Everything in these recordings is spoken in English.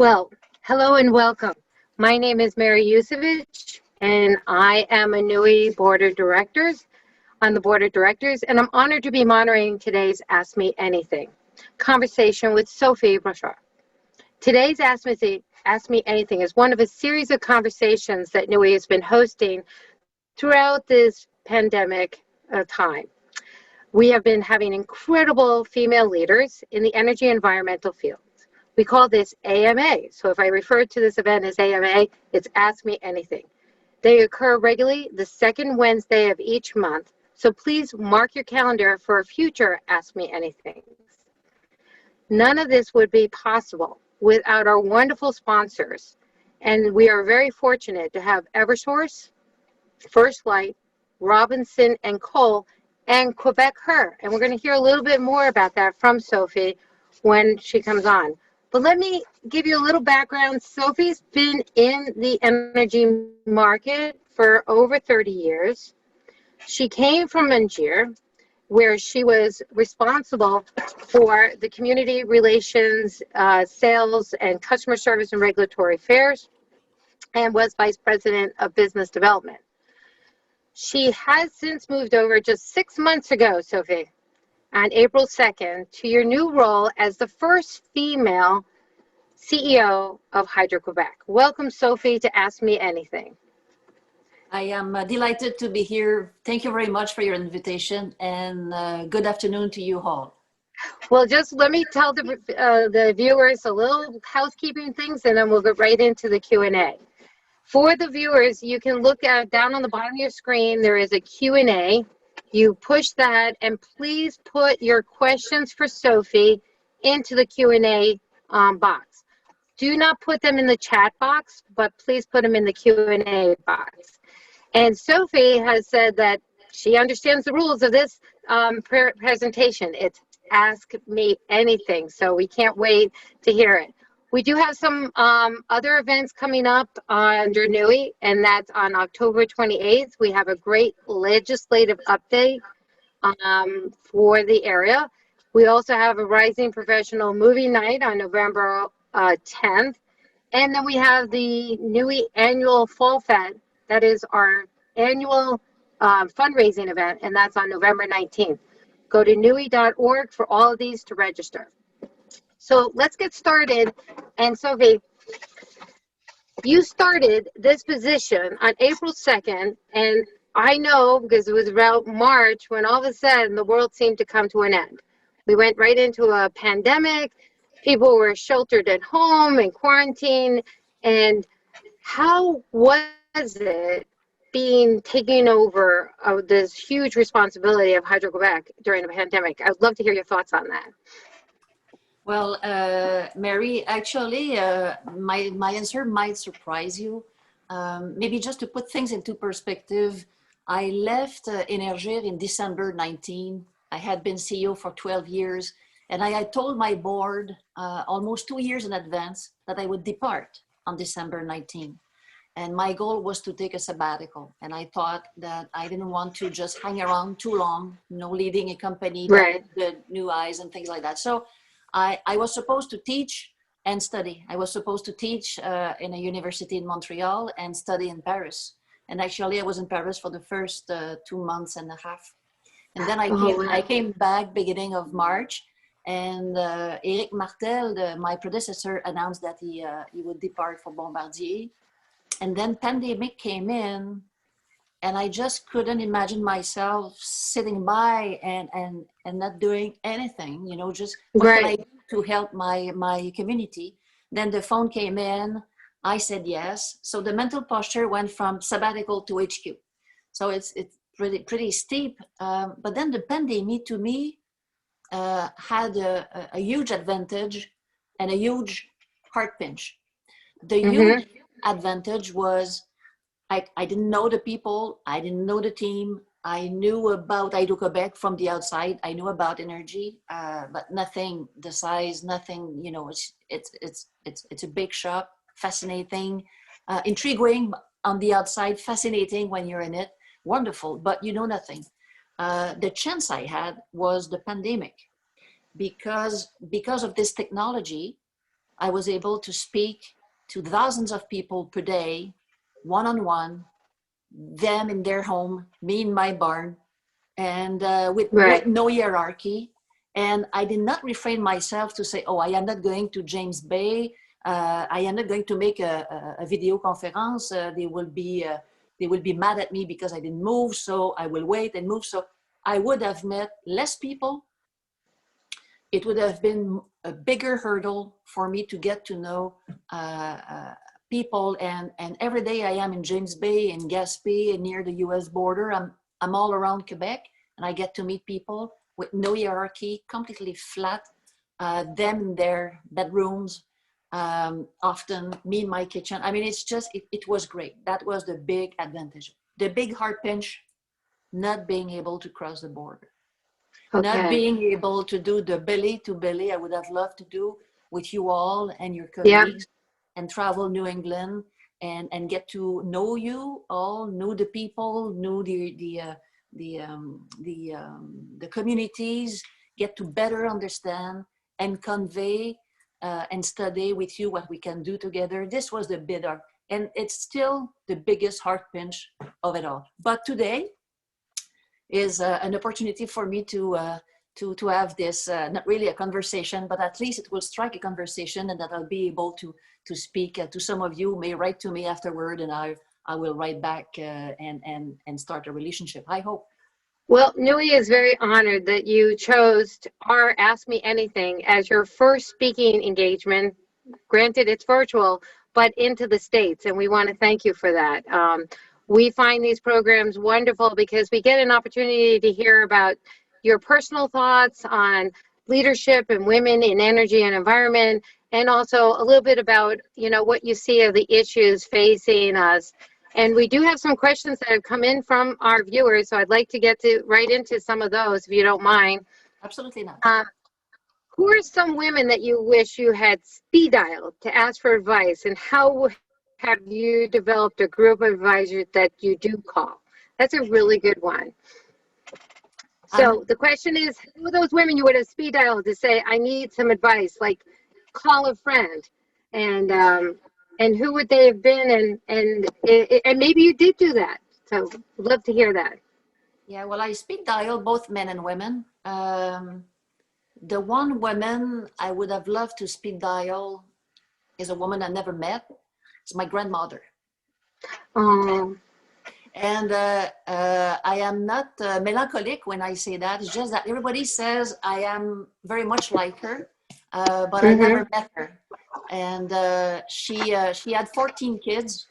Well, hello and welcome. My name is Mary Yusevich, and I am a NEWIEE Board of Directors on the Board of Directors, and I'm honored to be moderating today's Ask Me Anything conversation with Sophie Brochu. Today's Ask Me Anything is one of a series of conversations that NEWIEE has been hosting throughout this pandemic time. We have been having incredible female leaders in the energy and environmental field. We call this AMA. So if I refer to this event as AMA, it's Ask Me Anything. They occur regularly the second Wednesday of each month. So please mark your calendar for a future Ask Me Anything. None of this would be possible without our wonderful sponsors. And we are very fortunate to have Eversource, First Light, Robinson and Cole, and Quebec Her. And we're going to hear a little bit more about that from Sophie when she comes on. But let me give you a little background. Sophie's been in the energy market for over 30 years. She came from Énergir, where she was responsible for the community relations, sales, and customer service and regulatory affairs, and was vice president of business development. She has since moved over just 6 months ago, Sophie, on April 2nd, to your new role as the first female CEO of Hydro-Quebec. Welcome, Sophie, to Ask Me Anything. I am delighted to be here. Thank you very much for your invitation, and good afternoon to you all. Well, just let me tell the viewers a little housekeeping things, and then we'll get right into the Q&A. For the viewers, you can look down on the bottom of your screen. There is a Q&A. You push that, and please put your questions for Sophie into the Q&A box. Do not put them in the chat box, but please put them in the Q&A box. And Sophie has said that she understands the rules of this presentation. It's Ask Me Anything, so we can't wait to hear it. We do have some other events coming up under NEWIEE, and that's on October 28th. We have a great legislative update for the area. We also have a Rising Professional Movie Night on November 10th. And then we have the NEWIEE Annual Fall Fest. That is our annual fundraising event, and that's on November 19th. Go to NEWIEE.org for all of these to register. So let's get started. And Sophie, you started this position on April 2nd, and I know because it was about March when all of a sudden the world seemed to come to an end. We went right into a pandemic. People were sheltered at home and quarantined. And how was it taking over this huge responsibility of Hydro-Quebec during the pandemic? I would love to hear your thoughts on that. Well, Mary, actually, my answer might surprise you. Maybe just to put things into perspective, I left Énergir in December 19. I had been CEO for 12 years, and I had told my board almost 2 years in advance that I would depart on December 19. And my goal was to take a sabbatical. And I thought that I didn't want to just hang around too long, leading a company, right, the new eyes and things like that. So I was supposed to teach and study. I was supposed to teach in a university in Montreal and study in Paris. And actually, I was in Paris for the first 2 months and a half. And then I came back beginning of March, and Éric Martel, my predecessor, announced that he would depart for Bombardier. And then pandemic came in, and I just couldn't imagine myself sitting by and not doing anything, just what can I do to help my community. Then the phone came in, I said yes. So the mental posture went from sabbatical to HQ. So it's pretty steep. But then the pandemic to me had a huge advantage and a huge heart pinch. The huge advantage was I didn't know the people, I didn't know the team. I knew about Hydro-Quebec from the outside. I knew about energy, but nothing the size, nothing. It's a big shop, fascinating, intriguing on the outside, fascinating when you're in it, wonderful, but you know nothing. The chance I had was the pandemic, because of this technology. I was able to speak to thousands of people per day, one-on-one, them in their home, me in my barn, and with no hierarchy. And I did not refrain myself to say, oh, I am not going to James Bay. I am not going to make a video conference. They will be mad at me because I didn't move. So I will wait and move. So I would have met less people. It would have been a bigger hurdle for me to get to know people. And every day I am in James Bay, in Gaspé, and near the US border. I'm all around Quebec, and I get to meet people with no hierarchy, completely flat, them in their bedrooms, often me in my kitchen. I mean, it's just, it was great. That was the big advantage. The big heart pinch, not being able to cross the border. Not being able to do the belly to belly I would have loved to do with you all and your colleagues, and travel New England and get to know you all, know the people, know the communities, get to better understand and convey and study with you what we can do together. This was the big art, and it's still the biggest heart pinch of it all. But today is an opportunity for me to have this, not really a conversation, but at least it will strike a conversation, and that I'll be able to speak to some of you. May write to me afterward, and I will write back and start a relationship, I hope. Well, NEWIEE is very honored that you chose our Ask Me Anything as your first speaking engagement. Granted, it's virtual, but into the States, and we want to thank you for that. We find these programs wonderful because we get an opportunity to hear about your personal thoughts on leadership and women in energy and environment, and also a little bit about, what you see are the issues facing us. And we do have some questions that have come in from our viewers, so I'd like to get right into some of those, if you don't mind. Absolutely not. Who are some women that you wish you had speed dialed to ask for advice, and how have you developed a group of advisors that you do call? That's a really good one. So the question is, who are those women you would have speed dialed to say, I need some advice, like call a friend, and who would they have been, and maybe you did do that. So I'd love to hear that. Yeah, well, I speed dial both men and women. The one woman I would have loved to speed dial is a woman I never met. It's my grandmother. And I am not melancholic when I say that. It's just that everybody says I am very much like her, but I never met her. And she had 14 kids.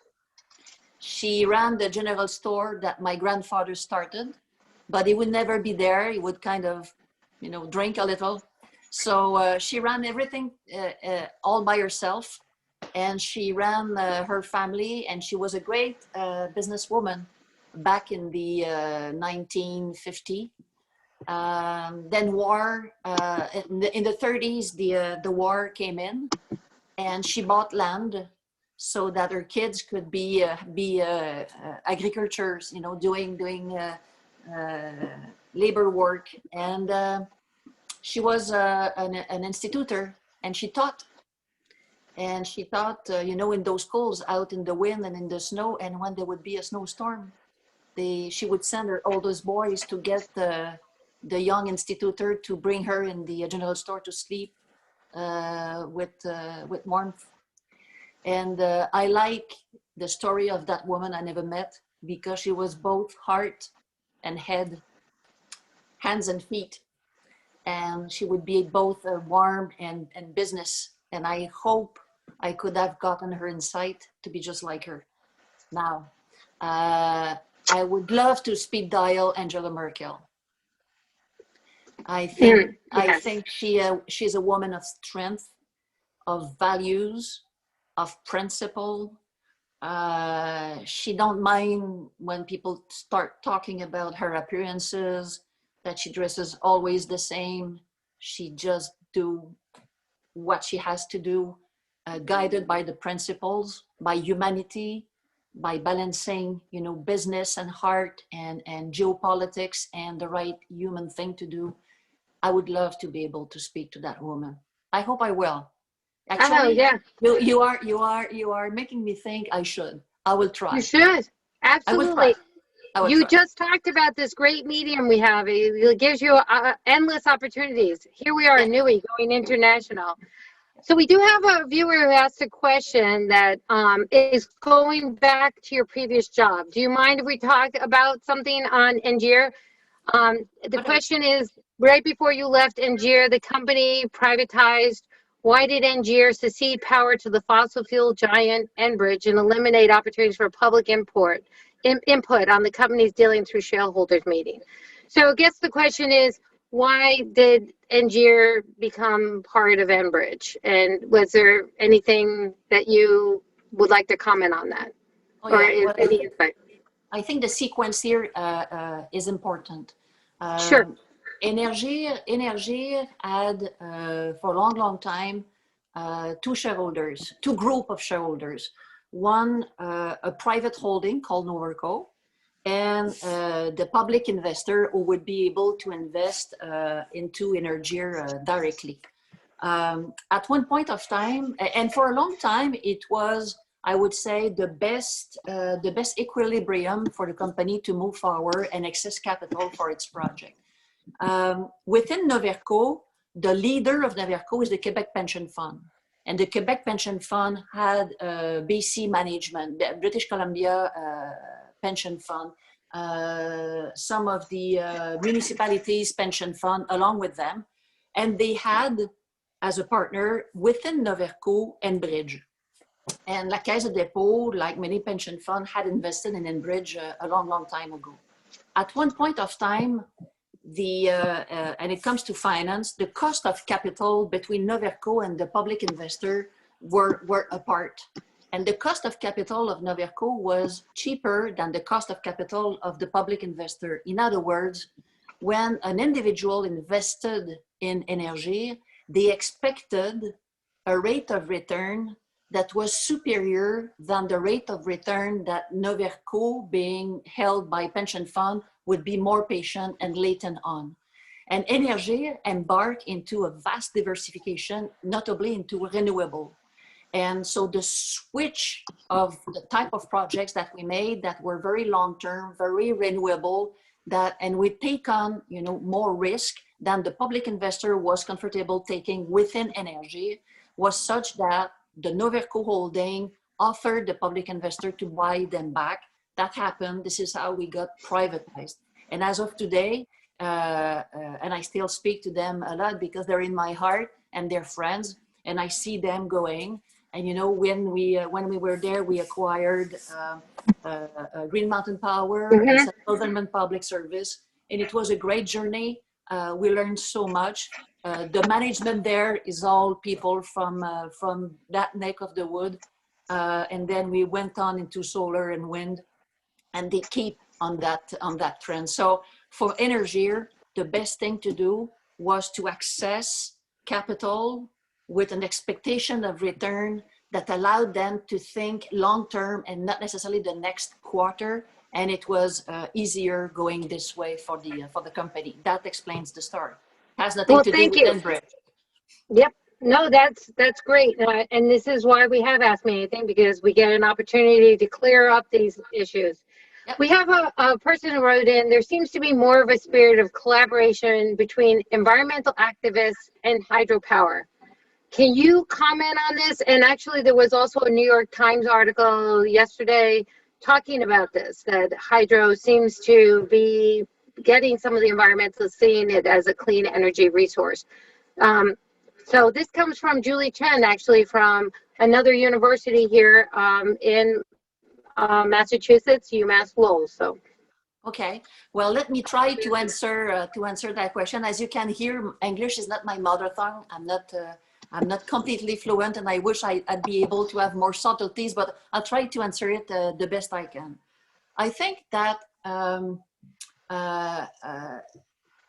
She ran the general store that my grandfather started, but he would never be there. He would kind of, drink a little. So she ran everything all by herself. And she ran her family, and she was a great businesswoman back in the 1950. Then war, in the 30s, the war came in, and she bought land so that her kids could be agricultures, doing labor work. And she was an institutor, and she taught. And she thought, in those schools out in the wind and in the snow, and when there would be a snowstorm, she would send her oldest boys to get the young institutor to bring her in the general store to sleep with warmth. And I like the story of that woman I never met, because she was both heart and head, hands and feet. And she would be both warm and business. And I hope I could have gotten her insight to be just like her. Now, I would love to speed dial Angela Merkel. I think she's a woman of strength, of values, of principle. She don't mind when people start talking about her appearances, that she dresses always the same. She just do what she has to do, guided by the principles, by humanity, by balancing, business and heart and geopolitics and the right human thing to do. I would love to be able to speak to that woman. I hope I will. Actually, yeah. you are making me think I will try. You should. I will try. Absolutely. You just talked about this great medium we have. It gives you endless opportunities. Here we are in NEWIEE going international. So we do have a viewer who asked a question that is going back to your previous job. Do you mind if we talk about something on Énergir? The question is, right before you left Énergir, the company privatized. Why did Énergir secede power to the fossil fuel giant Enbridge and eliminate opportunities for public input on the company's dealing through shareholders meeting? So I guess the question is, why did Énergir become part of Enbridge? And was there anything that you would like to comment on that? Any insight? I think the sequence here is important. Sure. Énergir had for a long time two group of shareholders. One, a private holding called Noverco, and the public investor who would be able to invest into Énergir directly. At one point of time, and for a long time, it was, I would say, the best equilibrium for the company to move forward and access capital for its project. Within Noverco, the leader of Noverco is the Quebec Pension Fund. And the Quebec Pension Fund had BC management, the British Columbia Pension Fund, some of the municipalities' pension fund along with them. And they had, as a partner, within Noverco, Enbridge. And La Caisse de Dépôt, like many pension funds, had invested in Enbridge a long time ago. At one point of time, and it comes to finance, the cost of capital between Noverco and the public investor were apart. And the cost of capital of Noverco was cheaper than the cost of capital of the public investor. In other words, when an individual invested in Énergir, they expected a rate of return that was superior than the rate of return that Noverco, being held by pension fund, would be more patient and latent on. And Énergir embarked into a vast diversification, notably into renewable. And so the switch of the type of projects that we made that were very long-term, very renewable, and we take on, more risk than the public investor was comfortable taking within Énergir, was such that the Noverco holding offered the public investor to buy them back. That happened. This is how we got privatized. And as of today, and I still speak to them a lot because they're in my heart and they're friends, and I see them going. And when we were there, we acquired Green Mountain Power, and Central Vermont Public Service, and it was a great journey. We learned so much. The management there is all people from that neck of the wood, and then we went on into solar and wind, and they keep on that trend. So for Énergir, the best thing to do was to access capital with an expectation of return that allowed them to think long-term and not necessarily the next quarter. And it was easier going this way for the company. That explains the story. Has nothing to do with Enbridge. Yep. No, that's great. And this is why we have Ask Me Anything, because we get an opportunity to clear up these issues. Yep. We have a person who wrote in, there seems to be more of a spirit of collaboration between environmental activists and hydropower. Can you comment on this? And actually, there was also a New York Times article yesterday talking about this, that hydro seems to be getting some of the environmentalists seeing it as a clean energy resource. So this comes from Julie Chen, actually from another university here in Massachusetts, UMass Lowell. So, okay. Well, let me try to answer that question. As you can hear, English is not my mother tongue. I'm not completely fluent, and I wish I'd be able to have more subtleties, but I'll try to answer it the best I can. I think that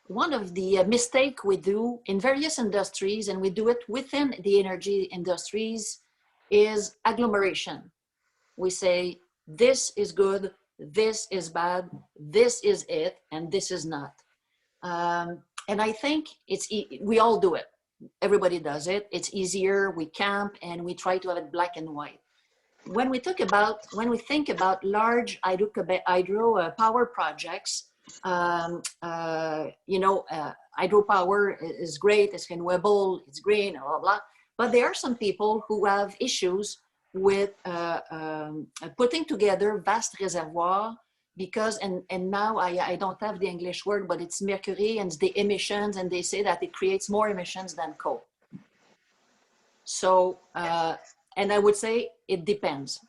one of the mistakes we do in various industries, and we do it within the energy industries, is agglomeration. We say, this is good, this is bad, this is it, and this is not. And I think we all do it. everybody does it. It's easier. We camp and we try to have it black and white. When we think about large hydro power projects, hydropower is great, it's renewable, it's green, blah, blah, blah. But there are some people who have issues with putting together vast reservoirs because, and now I don't have the English word, but it's mercury and it's the emissions, and they say that it creates more emissions than coal. So, and I would say it depends.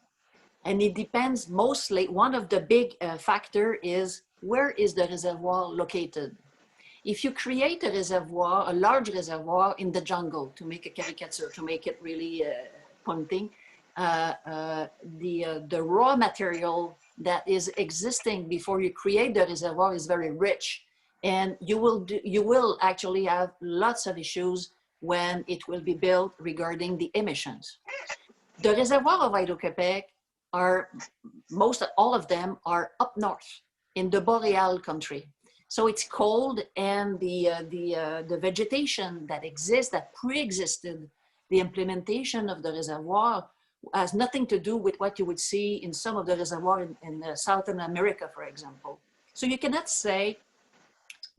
And it depends mostly, one of the big factor is where is the reservoir located? If you create a reservoir, a large reservoir in the jungle, to make a caricature, to make it really pointing, the raw material that is existing before you create the reservoir is very rich. And you will actually have lots of issues when it will be built regarding the emissions. The reservoir of Hydro-Quebec are, all of them are up north in the boreal country. So it's cold, and the vegetation that exists, that pre-existed the implementation of the reservoir, has nothing to do with what you would see in some of the reservoirs in Southern America, for example. So you cannot say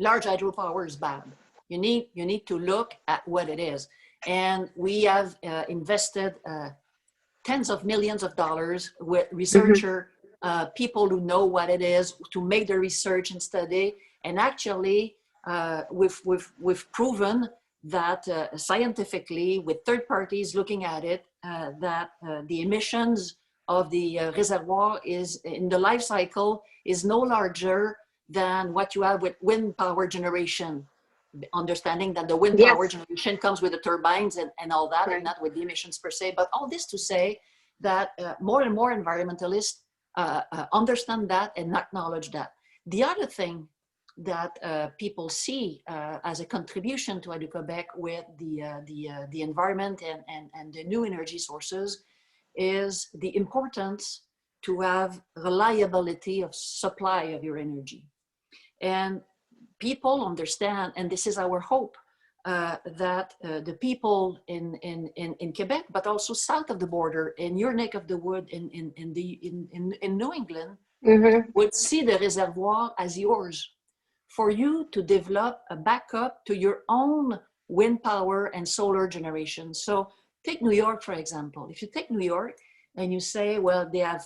large hydropower is bad. You need to look at what it is. And we have invested tens of millions of dollars with researcher, people who know what it is, to make the research and study. And actually, we've proven that scientifically, with third parties looking at it, that the emissions of the reservoir is in the life cycle is no larger than what you have with wind power generation. Understanding that the wind power generation comes with the turbines and all that, and not with the emissions per se. But all this to say that more and more environmentalists understand that and acknowledge that. The other thing that people see as a contribution to Hydro-Quebec with the environment and the new energy sources is the importance to have reliability of supply of your energy. And people understand, and this is our hope, that the people in Quebec, but also south of the border, in your neck of the wood, in New England, would see the reservoir as yours, for you to develop a backup to your own wind power and solar generation. So take New York, for example. If you take New York and you say, well, they have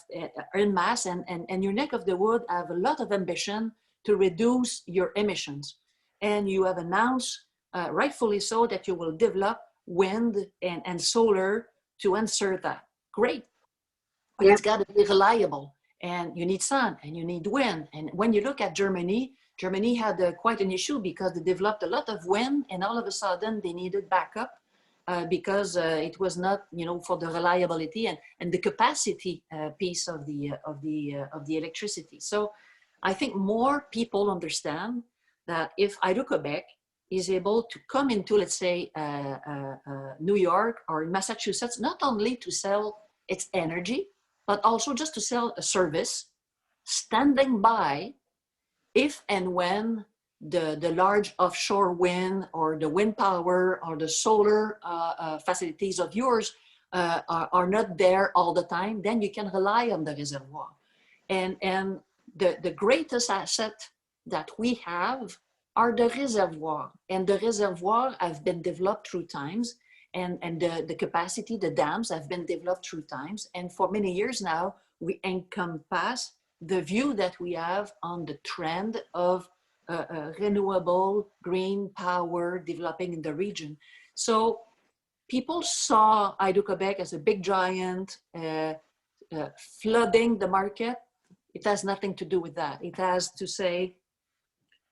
en masse, and your neck of the wood have a lot of ambition to reduce your emissions. And you have announced, rightfully so, that you will develop wind and solar to answer that. Great, but it's got to be reliable. And you need sun, and you need wind. And when you look at Germany, Germany had quite an issue because they developed a lot of wind, and all of a sudden they needed backup because it was not, for the reliability and the capacity piece of the electricity. So I think more people understand that if Hydro-Quebec is able to come into, let's say, New York or Massachusetts, not only to sell its energy, but also just to sell a service, standing by if and when the large offshore wind or the wind power or the solar facilities of yours are not there all the time, then you can rely on the reservoir. And the greatest asset that we have are the reservoir. And the reservoir have been developed through times, and the capacity, the dams have been developed through times. And for many years now, we encompass the view that we have on the trend of renewable green power developing in the region. So people saw Hydro-Quebec as a big giant flooding the market. It has nothing to do with that. It has to say,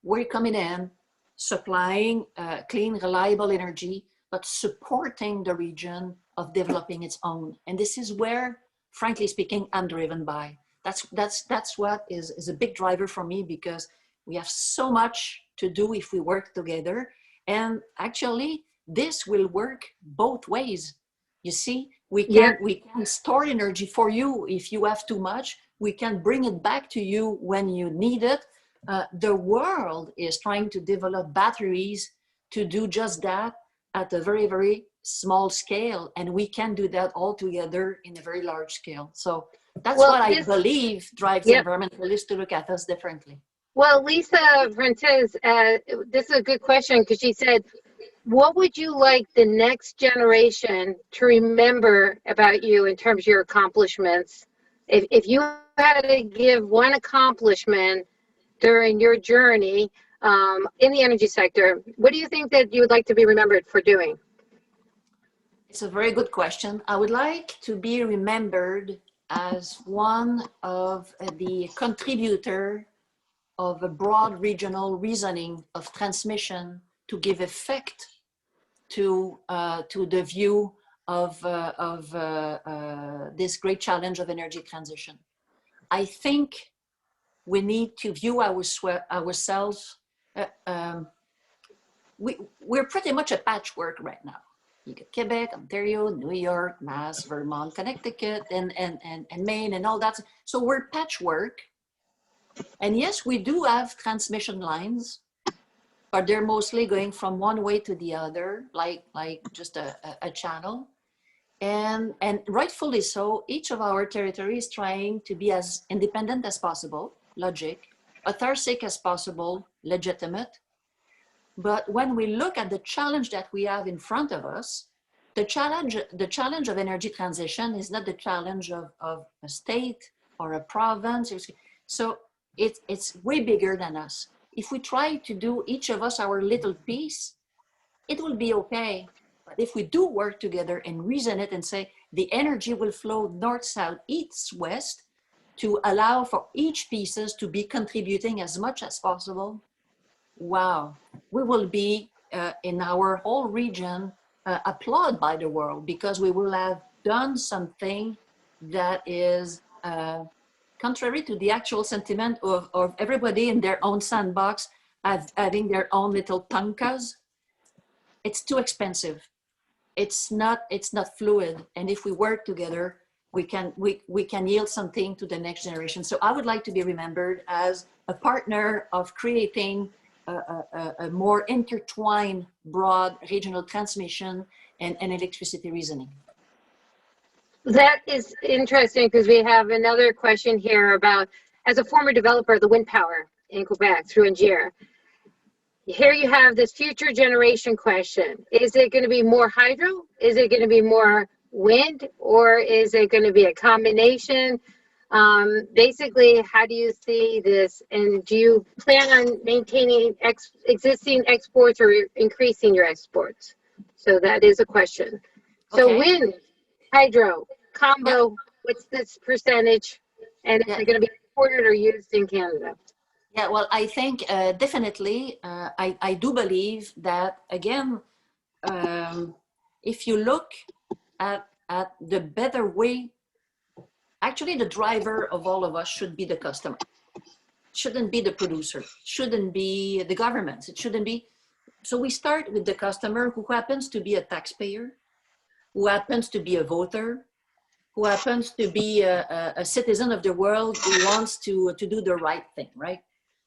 we're coming in, supplying clean, reliable energy, but supporting the region of developing its own. And this is where, frankly speaking, I'm driven by. That's what is a big driver for me, because we have so much to do if we work together. And actually, this will work both ways. You see, we can store energy for you if you have too much. We can bring it back to you when you need it. The world is trying to develop batteries to do just that. at a very, very small scale, and we can do that all together in a very large scale. So that's Well, what I believe drives yep. the environmentalists to look at us differently. Well, Lisa Frances, this is a good question because she said, what would you like the next generation to remember about you in terms of your accomplishments? If you had to give one accomplishment during your journey in the energy sector, what do you think that you would like to be remembered for doing? It's a very good question. I would like to be remembered as one of the contributor of a broad regional reasoning of transmission to give effect to the view of this great challenge of energy transition. I think we need to view ourselves, we're pretty much a patchwork right now. You get Quebec, Ontario, New York, Mass, Vermont, Connecticut, and Maine, and all that. So we're patchwork. And yes, we do have transmission lines, but they're mostly going from one way to the other, like just a channel. And rightfully so, each of our territories is trying to be as independent as possible, logic, authoritative as possible, legitimate. But when we look at the challenge that we have in front of us, the challenge of energy transition is not the challenge of a state or a province. So it's way bigger than us. If we try to do each of us our little piece, it will be okay. But if we do work together and reason it and say the energy will flow north, south, east, west to allow for each pieces to be contributing as much as possible, wow, we will be in our whole region applauded by the world because we will have done something that is contrary to the actual sentiment of everybody in their own sandbox, having their own little tankas. It's too expensive. It's not fluid. And if we work together, we can yield something to the next generation. So I would like to be remembered as a partner of creating a more intertwined, broad regional transmission and electricity reasoning. That is interesting because we have another question here about, as a former developer of the wind power in Quebec through Énergir, here you have this future generation question. Is it going to be more hydro? Is it going to be more wind? Or is it going to be a combination? Basically, how do you see this? And do you plan on maintaining existing exports or increasing your exports? So that is a question. So Okay. wind, hydro, combo, yeah. What's this percentage? And is it going to be exported or used in Canada? Yeah, well, I think definitely, I do believe that, again, if you look at the better way, actually the driver of all of us should be the customer. Shouldn't be the producer, shouldn't be the governments, it shouldn't be. So we start with the customer who happens to be a taxpayer, who happens to be a voter, who happens to be a citizen of the world who wants to do the right thing, right?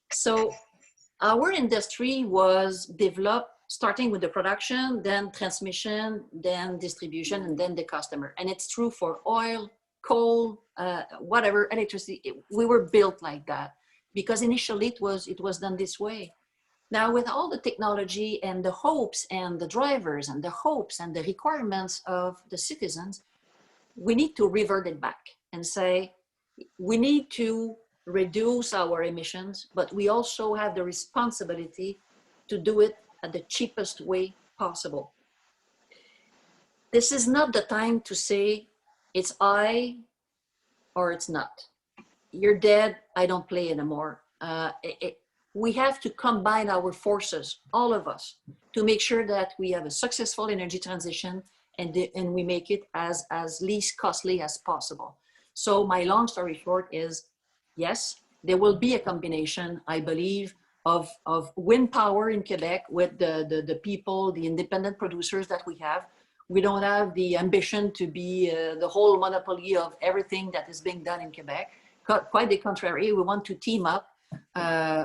So our industry was developed starting with the production, then transmission, then distribution, and then the customer. And it's true for oil, coal, whatever, electricity. We were built like that because initially it was done this way. Now with all the technology and the hopes and the drivers and the hopes and the requirements of the citizens, we need to revert it back and say, we need to reduce our emissions, but we also have the responsibility to do it at the cheapest way possible. This is not the time to say it's I or it's not. You're dead, I don't play anymore. We have to combine our forces, all of us, to make sure that we have a successful energy transition and we make it as least costly as possible. So my long story short is, yes, there will be a combination, I believe, of wind power in Quebec with the people, the independent producers that we have. We don't have the ambition to be the whole monopoly of everything that is being done in Quebec. Quite the contrary, we want to team up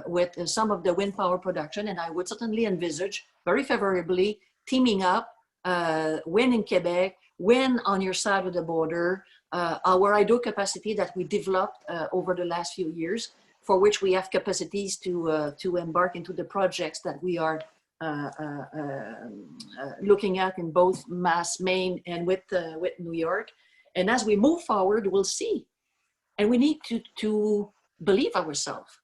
with some of the wind power production, and I would certainly envisage very favorably teaming up wind in Quebec, wind on your side of the border, our hydro capacity that we developed over the last few years, for which we have capacities to embark into the projects that we are looking at in both Mass, Maine, and with New York. And as we move forward, we'll see. And we need to believe ourselves.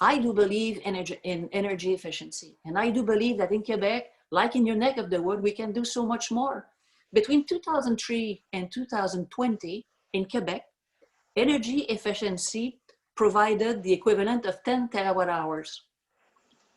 I do believe in energy efficiency. And I do believe that in Quebec, like in your neck of the wood, we can do so much more. Between 2003 and 2020 in Quebec, energy efficiency provided the equivalent of 10 terawatt hours,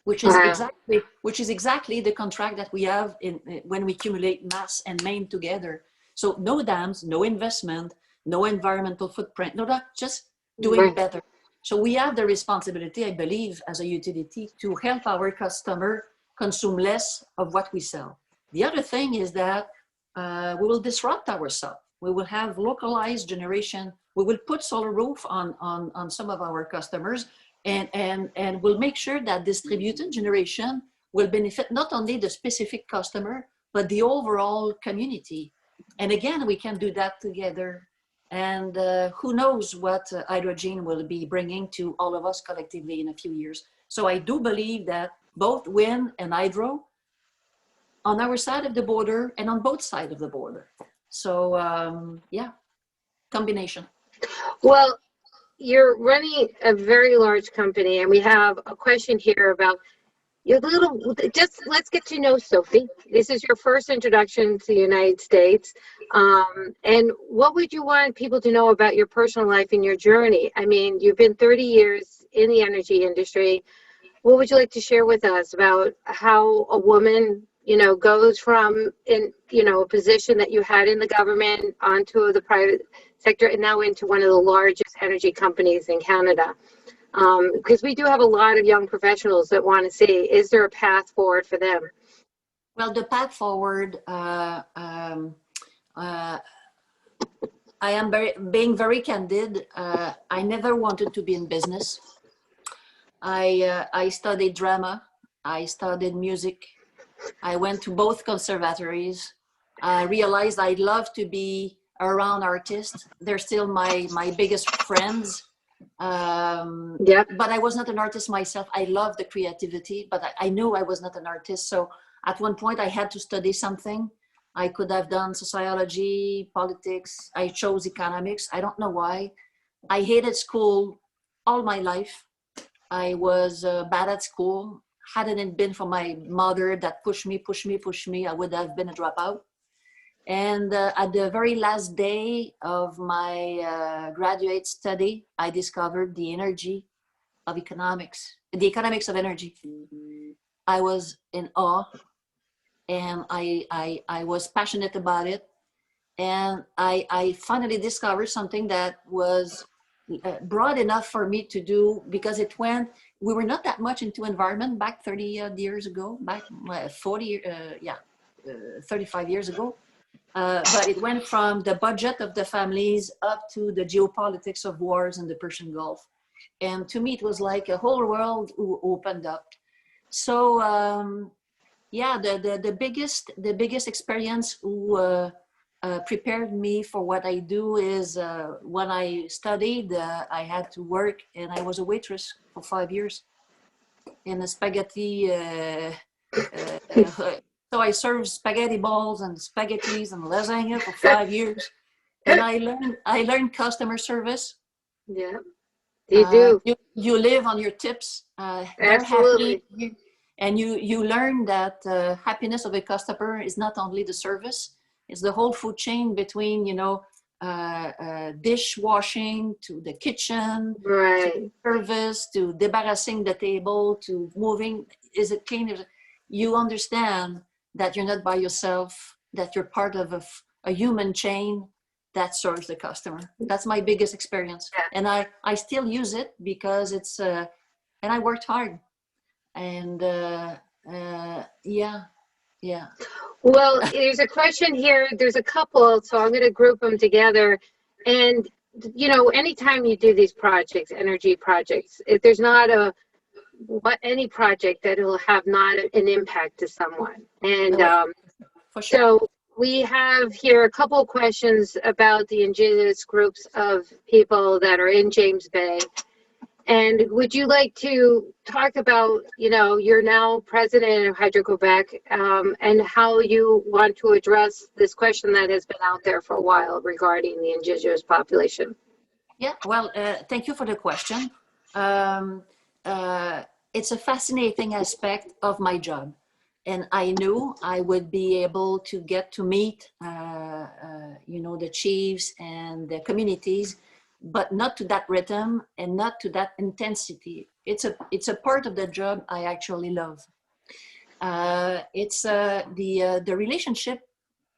which is exactly the contract that we have when we accumulate Mass and Maine together. So no dams, no investment, no environmental footprint, no, that just doing better. So we have the responsibility, I believe, as a utility to help our customer consume less of what we sell. The other thing is that we will disrupt ourselves. We will have localized generation. We will put solar roof on some of our customers, and we'll make sure that distributed generation will benefit not only the specific customer, but the overall community. And again, we can do that together. And who knows what hydrogen will be bringing to all of us collectively in a few years. So I do believe that both wind and hydro on our side of the border and on both sides of the border. So yeah, combination. Well, you're running a very large company, and we have a question here about your just let's get to know Sophie. This is your first introduction to the United States. And what would you want people to know about your personal life and your journey? I mean, you've been 30 years in the energy industry. What would you like to share with us about how a woman, goes from a position that you had in the government onto the private sector and now into one of the largest energy companies in Canada? Because we do have a lot of young professionals that want to see, is there a path forward for them? Well, the path forward, I am being very candid. I never wanted to be in business. I studied drama. I studied music. I went to both conservatories. I realized I love to be around artists. They're still my biggest friends. But I was not an artist myself. I love the creativity, but I knew I was not an artist. So at one point I had to study something. I could have done sociology, politics. I chose economics. I don't know why. I hated school all my life. I was bad at school. Hadn't it been for my mother that pushed me, I would have been a dropout. And at the very last day of my graduate study, I discovered the energy of economics, the economics of energy. I was in awe, and I was passionate about it. And I finally discovered something that was broad enough for me to do, because we were not that much into environment back 30 years ago, back 35 years ago. But it went from the budget of the families up to the geopolitics of wars in the Persian Gulf. And to me, it was like a whole world opened up. So the biggest experience prepared me for what I do is when I studied, I had to work, and I was a waitress for 5 years in a spaghetti. So I served spaghetti balls and spaghettis and lasagna for 5 years, and I learned customer service. Yeah, you do. You live on your tips. They're happy, and you learn that happiness of a customer is not only the service; it's the whole food chain between dishwashing to the kitchen, to service, to debarrassing the table, to moving. Is it clean? You understand that you're not by yourself, that you're part of a human chain that serves the customer. That's my biggest experience. And I still use it because it's, and I worked hard. And yeah. Well, there's a question here. There's a couple, so I'm going to group them together. And, anytime you do these projects, energy projects, if there's not any project that will have not an impact to someone. And for sure. So we have here a couple of questions about the indigenous groups of people that are in James Bay. And would you like to talk about, you're now president of Hydro-Quebec, and how you want to address this question that has been out there for a while regarding the indigenous population? Yeah, well, thank you for the question. It's a fascinating aspect of my job. And I knew I would be able to get to meet, the chiefs and the communities, but not to that rhythm and not to that intensity. It's a part of the job I actually love. It's the relationship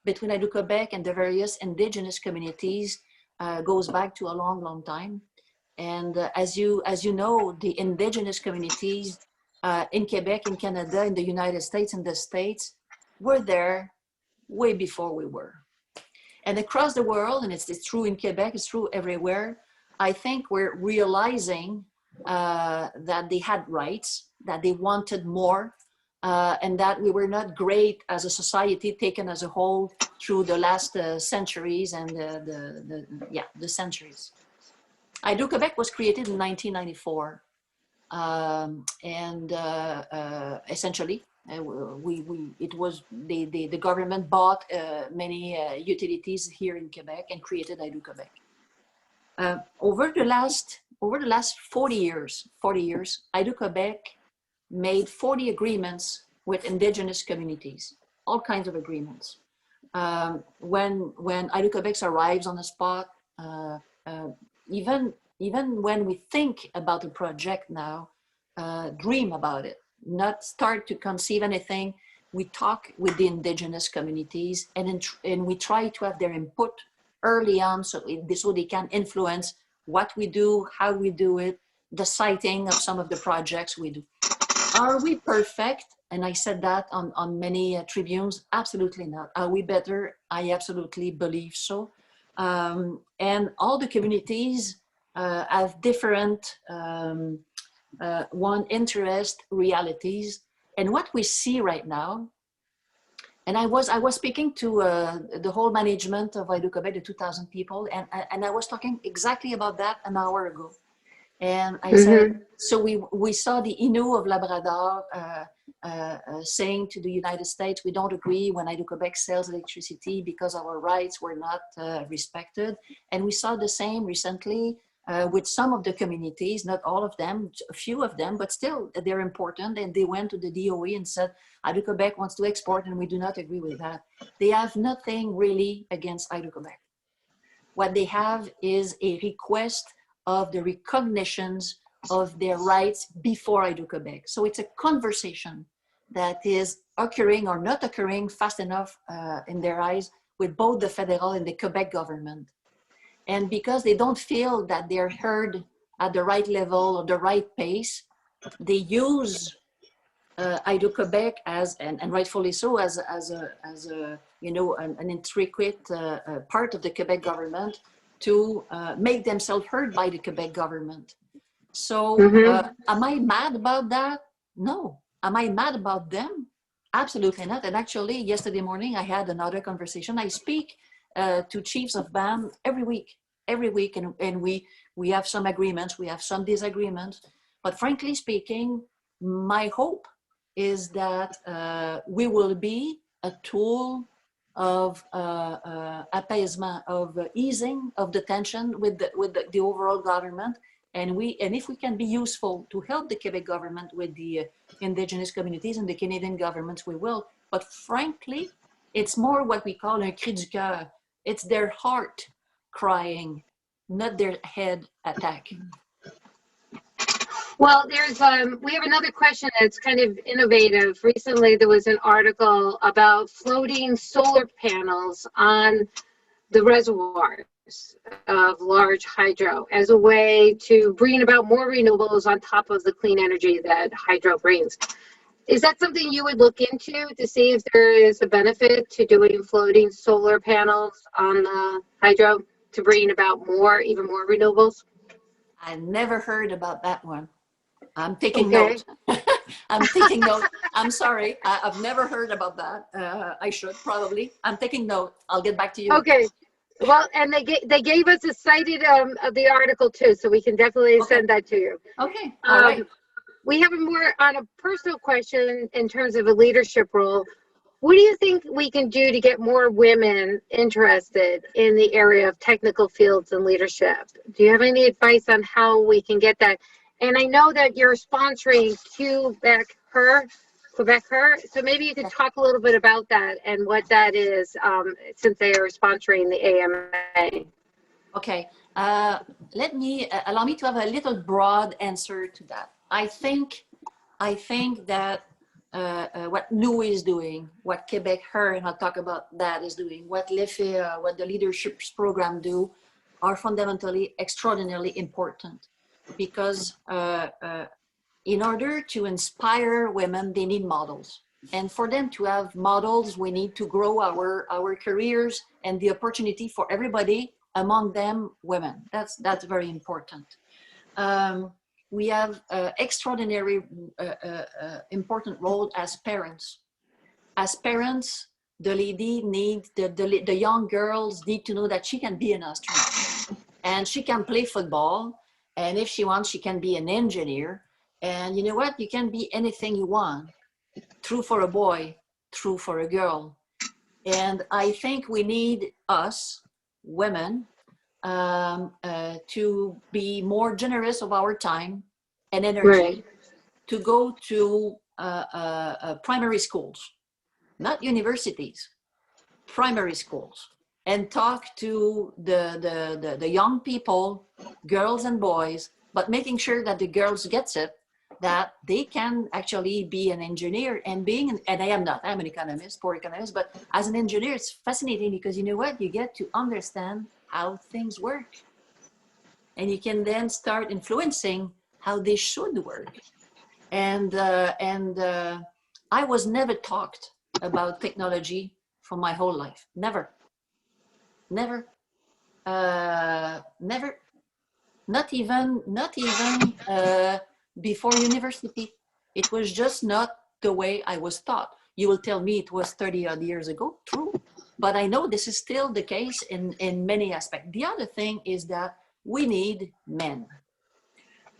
between Hydro-Quebec and the various indigenous communities goes back to a long, long time. And as you know, the indigenous communities in Quebec, in Canada, in the United States, in the States, were there way before we were. And across the world, and it's true in Quebec, it's true everywhere, I think we're realizing that they had rights, that they wanted more, and that we were not great as a society taken as a whole through the last centuries and the centuries. Hydro-Quebec was created in 1994, essentially, the government bought many utilities here in Quebec and created Hydro-Quebec. Over the last 40 years, Hydro-Quebec made 40 agreements with indigenous communities, all kinds of agreements. When Hydro-Quebec arrives on the spot, even when we think about a project now, dream about it, not start to conceive anything, we talk with the indigenous communities and we try to have their input early on so they can influence what we do, how we do it, the siting of some of the projects we do. Are we perfect? And I said that on many tribunes. Absolutely not. Are we better? I absolutely believe so. And all the communities have different interest, realities. And what we see right now, and I was speaking to the whole management of Hydro-Quebec, the 2,000 people, and I was talking exactly about that an hour ago. And I said, so we saw the Innu of Labrador saying to the United States, we don't agree when Hydro-Quebec sells electricity because our rights were not respected. And we saw the same recently with some of the communities, not all of them, a few of them, but still they're important. And they went to the DOE and said, Hydro-Quebec wants to export and we do not agree with that. They have nothing really against Hydro-Quebec. What they have is a request of the recognitions of their rights before Hydro-Quebec. So it's a conversation that is occurring or not occurring fast enough in their eyes with both the federal and the Quebec government. And because they don't feel that they're heard at the right level or the right pace, they use Hydro-Quebec as, and rightfully so, as an intricate part of the Quebec government to make themselves heard by the Quebec government. So am I mad about that? No. Am I mad about them? Absolutely not. And actually, yesterday morning, I had another conversation. I speak to chiefs of BAM every week, and we have some agreements, we have some disagreements. But frankly speaking, my hope is that we will be a tool of apaisement, of easing of the tension with the overall government, and if we can be useful to help the Quebec government with the indigenous communities and the Canadian governments, we will. But frankly, it's more what we call un cri du cœur. It's their heart crying, not their head attacking. Well, we have another question that's kind of innovative. Recently, there was an article about floating solar panels on the reservoirs of large hydro as a way to bring about more renewables on top of the clean energy that hydro brings. Is that something you would look into to see if there is a benefit to doing floating solar panels on the hydro to bring about even more renewables? I never heard about that one. I'm taking notes. I'm taking note. I'm sorry. I've never heard about that. I should probably. I'm taking note. I'll get back to you. Okay. Well, and they gave us a cited of the article too, so we can definitely send that to you. Okay. All right. We have a more on a personal question in terms of a leadership role. What do you think we can do to get more women interested in the area of technical fields and leadership? Do you have any advice on how we can get that? And I know that you're sponsoring Quebec Her, so maybe you could talk a little bit about that and what that is, since they are sponsoring the AMA. Okay, allow me to have a little broad answer to that. I think that what NEWIEE is doing, what Québec Her, and I'll talk about that, is doing, what l'EFE, what the leadership program do, are fundamentally extraordinarily important, because in order to inspire women, they need models. And for them to have models, we need to grow our careers and the opportunity for everybody, among them women. That's very important. We have extraordinary important role as parents. As parents, the lady needs, the young girls need to know that she can be an astronaut and she can play football. And if she wants, she can be an engineer. And you know what? You can be anything you want. True for a boy, true for a girl. And I think we need us, women, to be more generous of our time and energy, to go to primary schools, not universities, primary schools, and talk to the young people, girls and boys, but making sure that the girls gets it, that they can actually be an engineer and I'm an economist, poor economist, but as an engineer, it's fascinating because you know what? You get to understand how things work. And you can then start influencing how they should work. And I was never taught about technology for my whole life. Never. Not even before university. It was just not the way I was taught. You will tell me it was 30 odd years ago, true. But I know this is still the case in many aspects. The other thing is that we need men.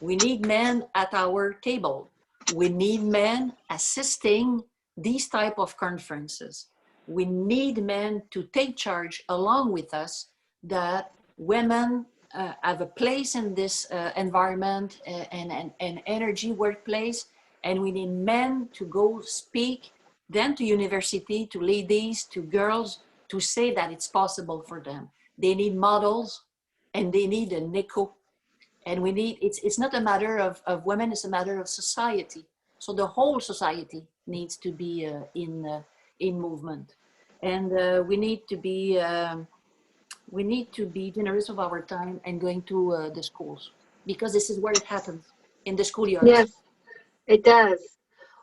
We need men at our table. We need men assisting these type of conferences. We need men to take charge along with us, that women have a place in this environment and energy workplace, and we need men to go speak then to university, to ladies, to girls, to say that it's possible for them. They need models and they need an echo. And we need, it's not a matter of women, it's a matter of society. So the whole society needs to be in movement. And we need to be generous of our time and going to the schools, because this is where it happens, in the schoolyards. Yes, it does.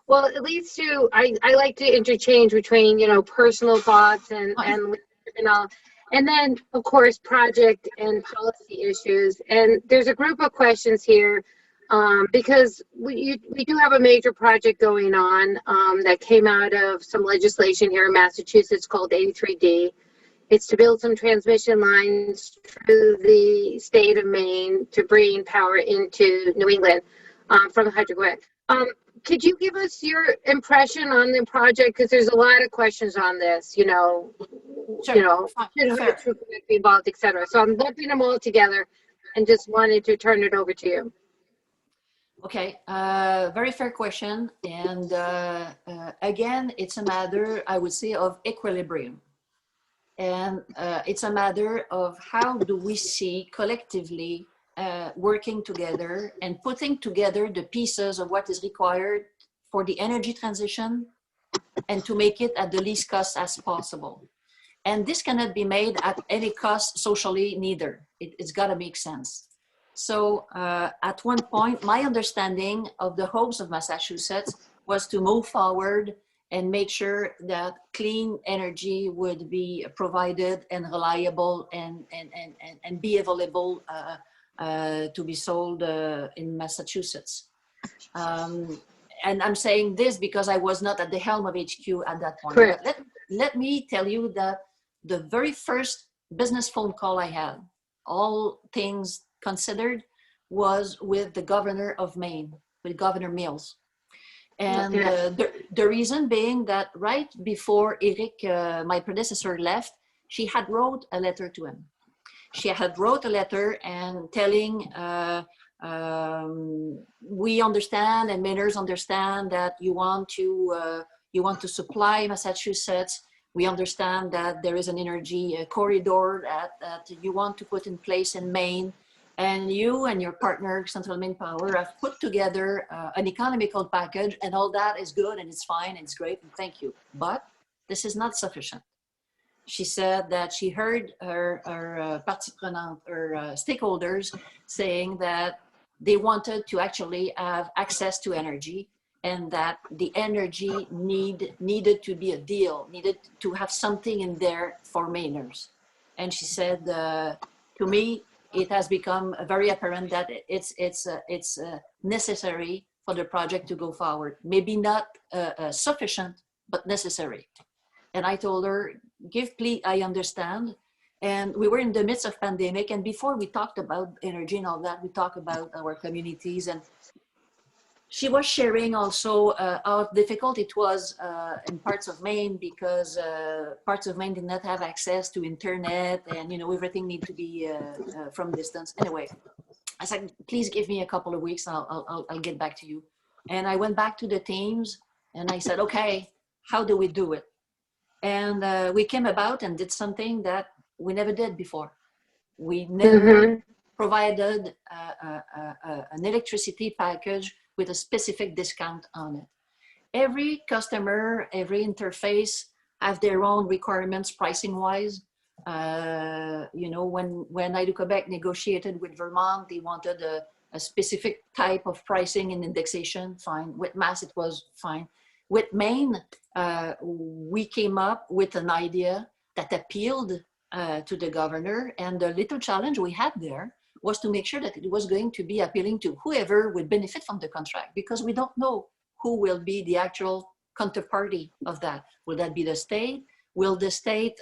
Well, it leads to, I like to interchange between, personal thoughts and all. And then, of course, project and policy issues. And there's a group of questions here because we do have a major project going on that came out of some legislation here in Massachusetts called 83D. It's to build some transmission lines through the state of Maine to bring power into New England from Hydro-Quebec. Could you give us your impression on the project? Because there's a lot of questions on this, should Hydro-Quebec be involved, etc. So I'm lumping them all together and just wanted to turn it over to you. Okay, very fair question. And again, it's a matter, I would say, of equilibrium. And it's a matter of how do we see collectively working together and putting together the pieces of what is required for the energy transition and to make it at the least cost as possible. And this cannot be made at any cost socially neither. It's got to make sense. So at one point, my understanding of the hopes of Massachusetts was to move forward and make sure that clean energy would be provided and reliable and be available to be sold in Massachusetts. and I'm saying this because I was not at the helm of HQ at that point. Correct. But let me tell you that the very first business phone call I had, all things considered, was with the governor of Maine, with Governor Mills. And the reason being that right before Eric, my predecessor, left, she had wrote a letter to him. She had wrote a letter and telling, we understand and Mainers understand that you want to supply Massachusetts. We understand that there is an energy corridor that you want to put in place in Maine. And you and your partner, Central Maine Power, have put together an economical package, and all that is good and it's fine and it's great and thank you. But this is not sufficient. She said that she heard her parties prenantes, her stakeholders saying that they wanted to actually have access to energy, and that the energy needed to be a deal, needed to have something in there for Mainers. And she said to me, it has become very apparent that it's necessary for the project to go forward. Maybe not sufficient, but necessary. And I told her, please, I understand. And we were in the midst of pandemic. And before we talked about energy and all that, we talked about our communities. And she was sharing also how difficult it was in parts of Maine, because parts of Maine did not have access to internet, and everything needed to be from distance. Anyway, I said, please give me a couple of weeks, I'll get back to you. And I went back to the teams and I said, okay, how do we do it? And we came about and did something that we never did before. We never provided an electricity package with a specific discount on it. Every customer, every interface have their own requirements pricing wise. When Hydro-Quebec negotiated with Vermont, they wanted a specific type of pricing and indexation, fine. With Mass, it was fine. With Maine, we came up with an idea that appealed to the governor, and the little challenge we had there was to make sure that it was going to be appealing to whoever would benefit from the contract, because we don't know who will be the counterparty of that. Will that be the state? Will the state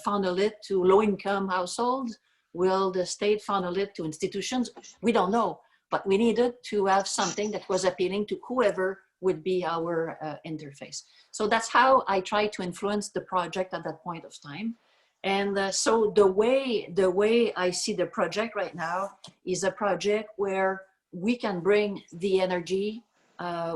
funnel it to low-income households? Will the state funnel it to institutions? We don't know, but we needed to have something that was appealing to whoever would be our interface. So that's how I tried to influence the project at that point of time. And so the way I see the project right now is a project where we can bring the energy,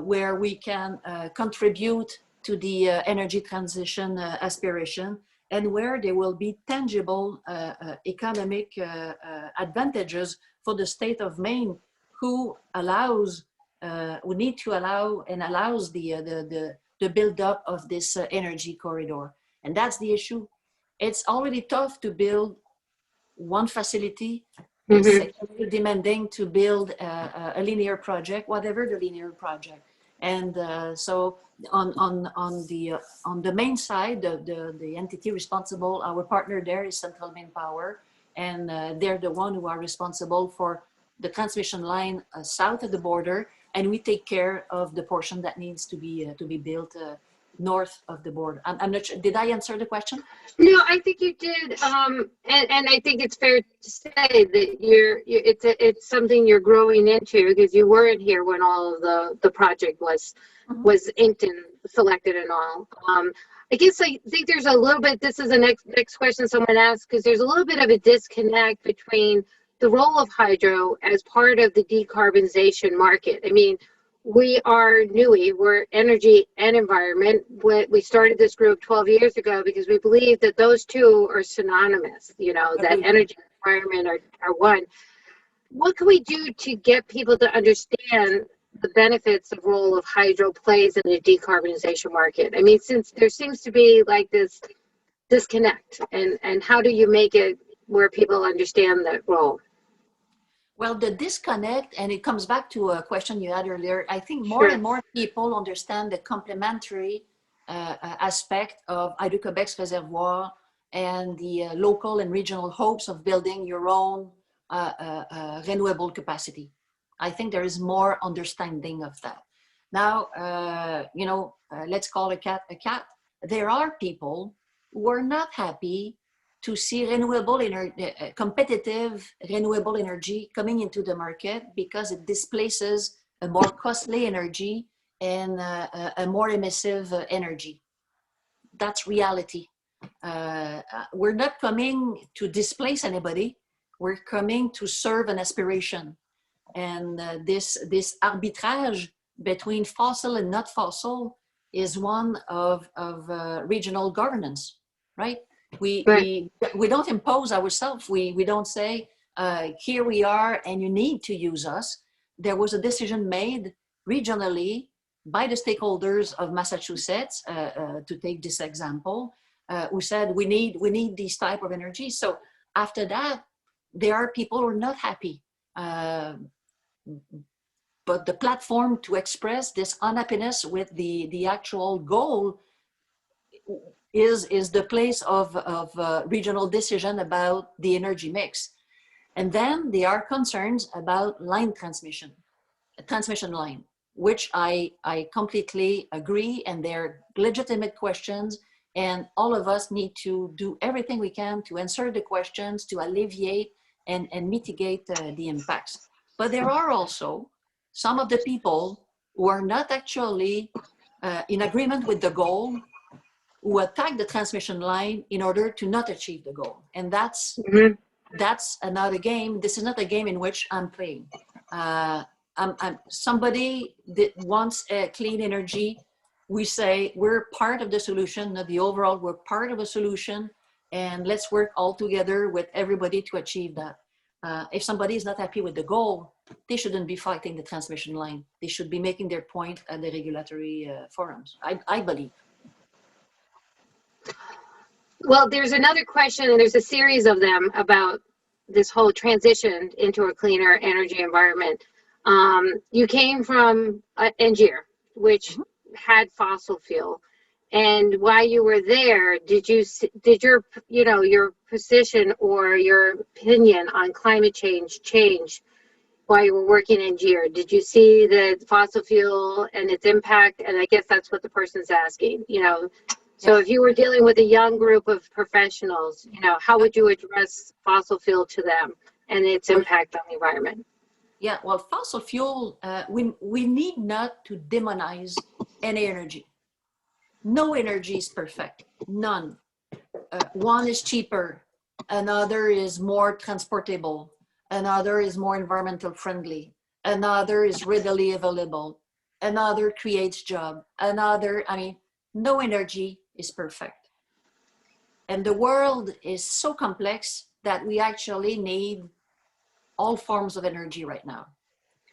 where we can contribute to the energy transition aspiration, and where there will be tangible economic advantages for the state of Maine, who need to allow and allows the build-up of this energy corridor. And that's the issue. It's already tough to build one facility. It's demanding to build a linear project, whatever the linear project. And so on the main side, the entity responsible, our partner there is Central Maine Power, and they're the one who are responsible for the transmission line south of the border, and we take care of the portion that needs to be built north of the border. I'm not sure. Did I answer the question? No, I think you did, and I think it's fair to say that it's something you're growing into, because you weren't here when all of the project was inked and selected and all. I guess I think there's a little bit. This is the next question someone asked, because there's a little bit of a disconnect between the role of hydro as part of the decarbonization market. I mean, we are NEWIEE, we're energy and environment. We started this group 12 years ago because we believe that those two are synonymous, that energy and environment are one. What can we do to get people to understand the benefits of role of hydro plays in the decarbonization market? I mean, since there seems to be like this disconnect, and how do you make it where people understand that role? Well, the disconnect, and it comes back to a question you had earlier, I think more and more people understand the complementary aspect of Hydro-Quebec's reservoir and the local and regional hopes of building your own renewable capacity. I think there is more understanding of that. Now, let's call a cat a cat. There are people who are not happy to see renewable energy, competitive renewable energy coming into the market because it displaces a more costly energy and a more emissive energy. That's reality. We're not coming to displace anybody. We're coming to serve an aspiration. And this arbitrage between fossil and not fossil is one of regional governance, right? We don't impose ourselves. We don't say, here we are and you need to use us. There was a decision made regionally by the stakeholders of Massachusetts, to take this example, who said we need these type of energy. So after that, there are people who are not happy. But the platform to express this unhappiness with the actual goal is the place of regional decision about the energy mix. And then there are concerns about line transmission line, which I completely agree, and they're legitimate questions, and all of us need to do everything we can to answer the questions, to alleviate and mitigate the impacts. But there are also some of the people who are not actually in agreement with the goal, who attack the transmission line in order to not achieve the goal. And that's another game. This is not a game in which I'm playing. I'm somebody that wants clean energy. We say we're part of the solution, not the overall, we're part of a solution, and let's work all together with everybody to achieve that. If somebody is not happy with the goal, they shouldn't be fighting the transmission line. They should be making their point at the regulatory forums, I believe. Well, there's another question, and there's a series of them about this whole transition into a cleaner energy environment. You came from Énergir, which had fossil fuel, and while you were there, did your position or your opinion on climate change while you were working in Énergir? Did you see the fossil fuel and its impact? And I guess that's what the person's asking, So if you were dealing with a young group of professionals, how would you address fossil fuel to them and its impact on the environment? Yeah, well, fossil fuel, we need not to demonize any energy. No energy is perfect, none. One is cheaper, another is more transportable, another is more environmental friendly, another is readily available, another creates job, no energy is perfect. And the world is so complex that we actually need all forms of energy right now.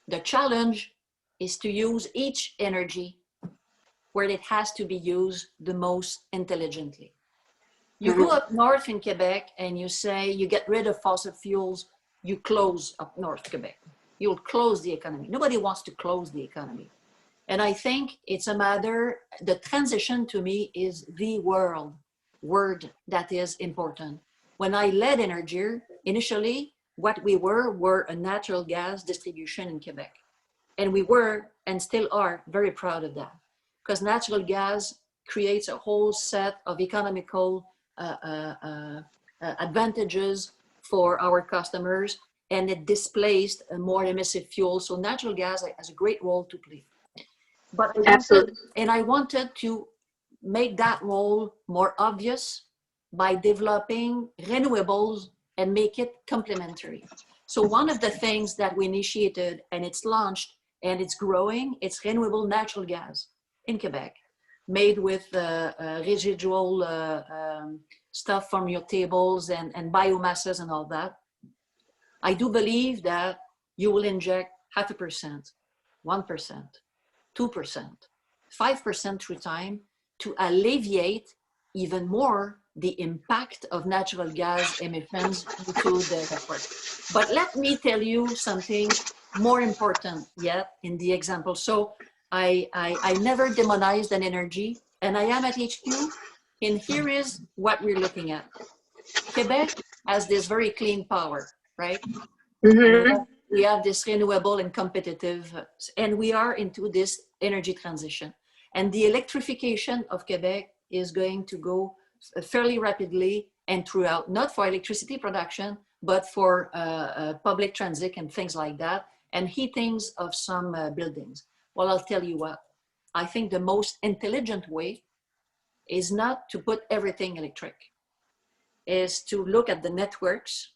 The challenge is to use each energy where it has to be used the most intelligently. You go up north in Quebec and you say you get rid of fossil fuels, you close up north Quebec. You'll close the economy. Nobody wants to close the economy. And I think it's a matter, the transition to me is the word that is important. When I led Énergir, initially, what we were a natural gas distribution in Quebec. And we were, and still are, very proud of that. Because natural gas creates a whole set of economical advantages for our customers, and it displaced a more emissive fuel. So natural gas has a great role to play. But I wanted to make that role more obvious by developing renewables and make it complementary. So one of the things that we initiated, and it's launched and it's growing, it's renewable natural gas in Quebec, made with residual stuff from your tables and biomasses and all that. I do believe that you will inject 0.5%, 1%, 2%, 5% through time to alleviate even more the impact of natural gas emissions into the network. But let me tell you something more important yet in the example. So I never demonized an energy, and I am at HQ, and here is what we're looking at. Quebec has this very clean power, right? we have this renewable and competitive, and we are into this energy transition. And the electrification of Quebec is going to go fairly rapidly and throughout, not for electricity production, but for public transit and things like that, and heatings of some buildings. Well, I'll tell you what, I think the most intelligent way is not to put everything electric, is to look at the networks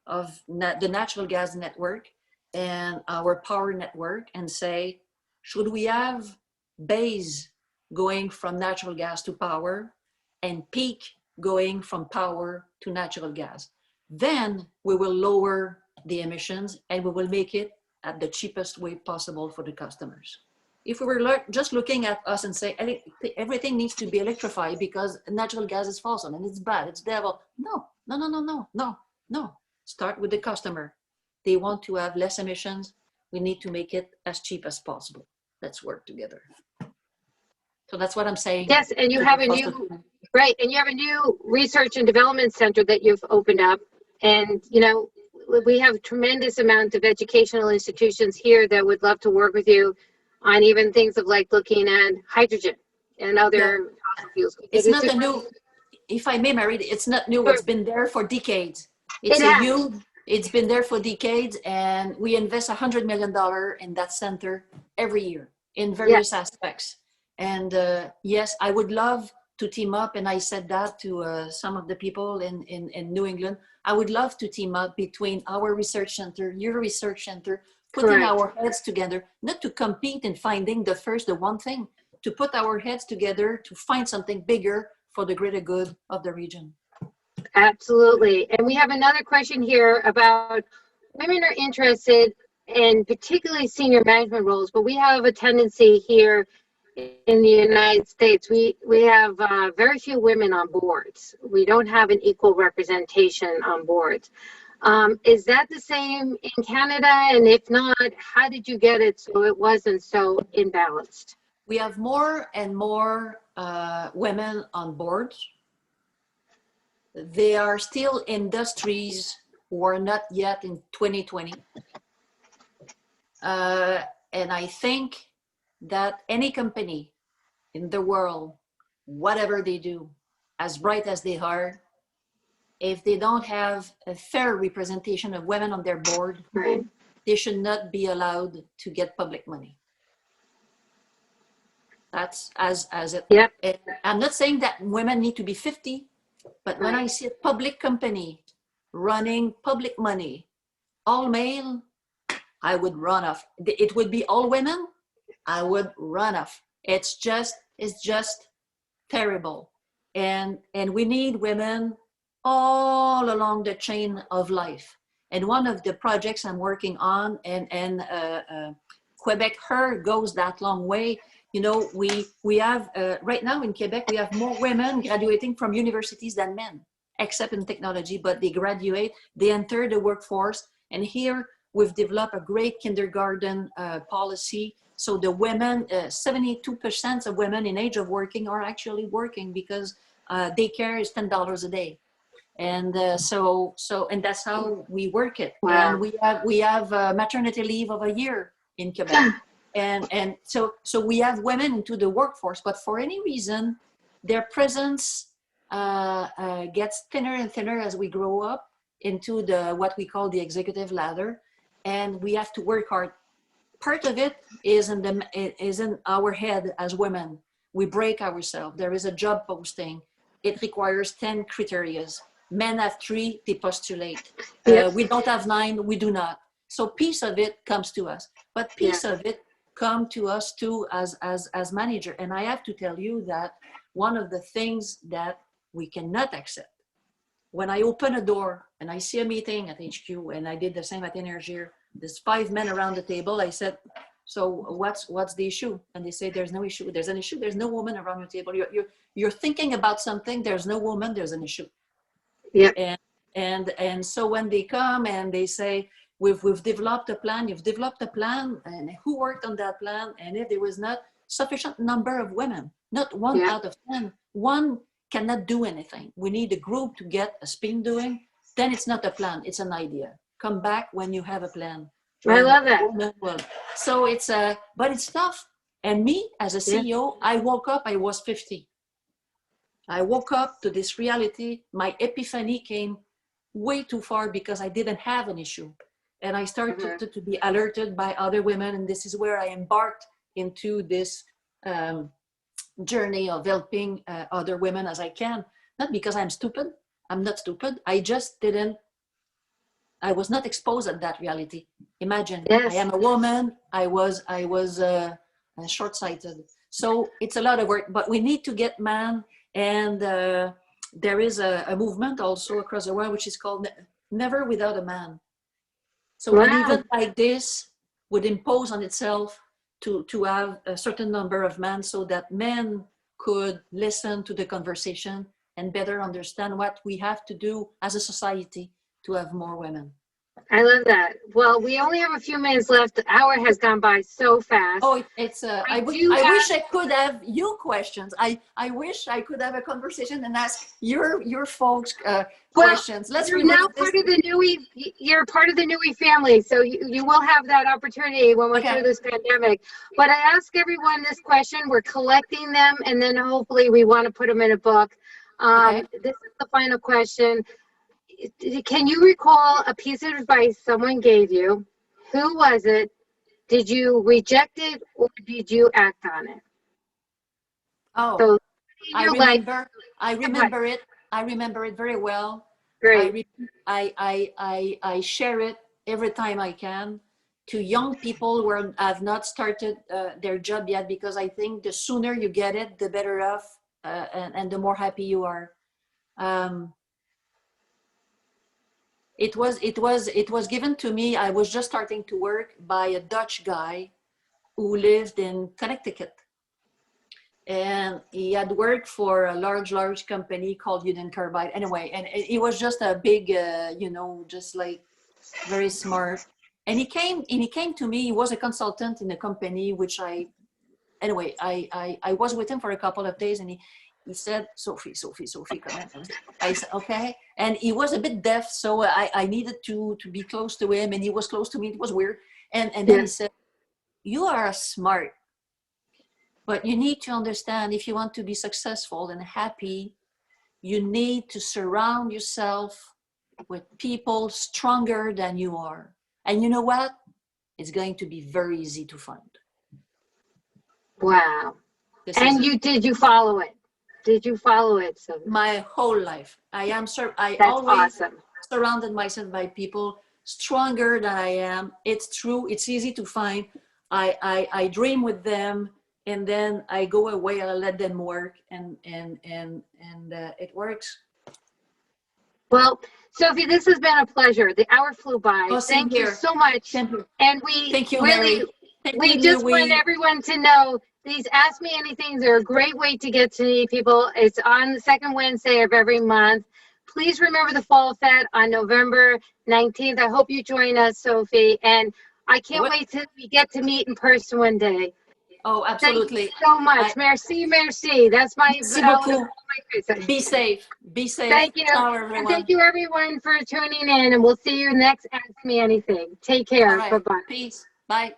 of the natural gas network and our power network and say, should we have base going from natural gas to power and peak going from power to natural gas? Then we will lower the emissions and we will make it at the cheapest way possible for the customers. If we were just looking at us and say everything needs to be electrified because natural gas is fossil and it's bad, it's devil. No, no, no, no, no, no, no. Start with the customer. They want to have less emissions. We need to make it as cheap as possible. Let's work together. So that's what I'm saying. Yes, and you have a new, right, and you have a new research and development center that you've opened up. And, you know, we have a tremendous amount of educational institutions here that would love to work with you on even things of like looking at hydrogen and other fossil fuels. It's not a new, if I may, Mary, it's not new. It's been there for decades. It's been there for decades, and we invest $100 million in that center every year in various aspects. And yes, I would love to team up, and I said that to some of the people in New England. I would love to team up between our research center, your research center, putting our heads together, not to compete in finding the one thing, to put our heads together to find something bigger for the greater good of the region. Absolutely. And we have another question here about women are interested in particularly senior management roles, but we have a tendency here in the United States, we have very few women on boards. We don't have an equal representation on boards. Is that the same in Canada? And if not, how did you get it so it wasn't so imbalanced? We have more and more women on boards. They are still industries who are not yet in 2020. And I think that any company in the world, whatever they do, as bright as they are, if they don't have a fair representation of women on their board, they should not be allowed to get public money. That's as it. Yep. I'm not saying that women need to be 50, but when I see a public company running public money, all male, I would run off. It would be all women, I would run off. It's just terrible. And we need women all along the chain of life. And one of the projects I'm working on, and Quebec Her goes that long way. You know, we have, right now in Quebec, we have more women graduating from universities than men, except in technology, but they graduate, they enter the workforce. And here we've developed a great kindergarten policy. So the women, 72% of women in age of working are actually working because daycare is $10 a day. And and that's how we work it. Wow. And we have maternity leave of a year in Quebec. And so we have women into the workforce, but for any reason, their presence gets thinner and thinner as we grow up into what we call the executive ladder. And we have to work hard. Part of it is in our head as women. We break ourselves. There is a job posting. It requires 10 criteria. Men have 3, they postulate. We don't have 9, we do not. So piece of it comes to us, but piece of it come to us too as manager. And I have to tell you that one of the things that we cannot accept, when I open a door and I see a meeting at HQ, and I did the same at Énergir, there's 5 men around the table. I said, so what's the issue? And they say, there's no issue. There's an issue. There's no woman around your table. You're thinking about something. There's no woman. There's an issue. Yeah. And so when they come and they say, we've developed a plan, you've developed a plan, and who worked on that plan? And if there was not sufficient number of women, not 1 out of 10, 1 cannot do anything. We need a group to get a spin doing. Then it's not a plan, it's an idea. Come back when you have a plan. I love that. Women will. So it's but it's tough. And me as a CEO, I woke up, I was 50. I woke up to this reality. My epiphany came way too far because I didn't have an issue. And I started to be alerted by other women. And this is where I embarked into this journey of helping other women as I can. Not because I'm stupid. I'm not stupid. I just didn't, I was not exposed at that reality. Imagine, I am a woman. I was short-sighted. So it's a lot of work, but we need to get man. And there is a movement also across the world, which is called Never Without a Man. So an event like this would impose on itself to have a certain number of men so that men could listen to the conversation and better understand what we have to do as a society to have more women. I love that. Well, we only have a few minutes left. The hour has gone by so fast. Oh, it's. I wish I could have you questions. I wish I could have a conversation and ask your folks questions. Let's. You're now part of the NEWIEE. You're part of the NEWIEE family, so you will have that opportunity when we're through this pandemic. But I ask everyone this question. We're collecting them, and then hopefully we want to put them in a book. This is the final question. Can you recall a piece of advice someone gave you? Who was it? Did you reject it or did you act on it? Oh, so I remember it. I remember it very well. Great. I share it every time I can to young people who have not started their job yet, because I think the sooner you get it, the better off and the more happy you are. It was given to me. I was just starting to work by a Dutch guy who lived in Connecticut, and he had worked for a large company called Union Carbide. Anyway, and he was just a big, just like very smart. And he came to me. He was a consultant in a company, which I was with him for a couple of days, and he said, Sophie, come in. I said, okay. And he was a bit deaf, so I needed to be close to him, and he was close to me. It was weird. And then he said, you are smart, but you need to understand, if you want to be successful and happy, you need to surround yourself with people stronger than you are. And you know what? It's going to be very easy to find. Wow. And did you follow it? Did you follow it? So my whole life, I That's always awesome. surrounded myself by people stronger than I am. It's true. It's easy to find. I dream with them, and then I go away and I let them work, and it works. Well, Sophie, this has been a pleasure. The hour flew by. Oh, thank you so much. Thank you. And we Thank you, really, Mary. we just want everyone to know these Ask Me Anythings are a great way to get to meet people. It's on the second Wednesday of every month. Please remember the Fall Fest on November 19th. I hope you join us, Sophie. And I can't wait till we get to meet in person one day. Oh, absolutely. Thank you so much. Merci. That's my. Be safe. Be safe. Thank you. Ciao, everyone. And thank you, everyone, for tuning in. And we'll see you next Ask Me Anything. Take care. Right. Bye-bye. Peace. Bye.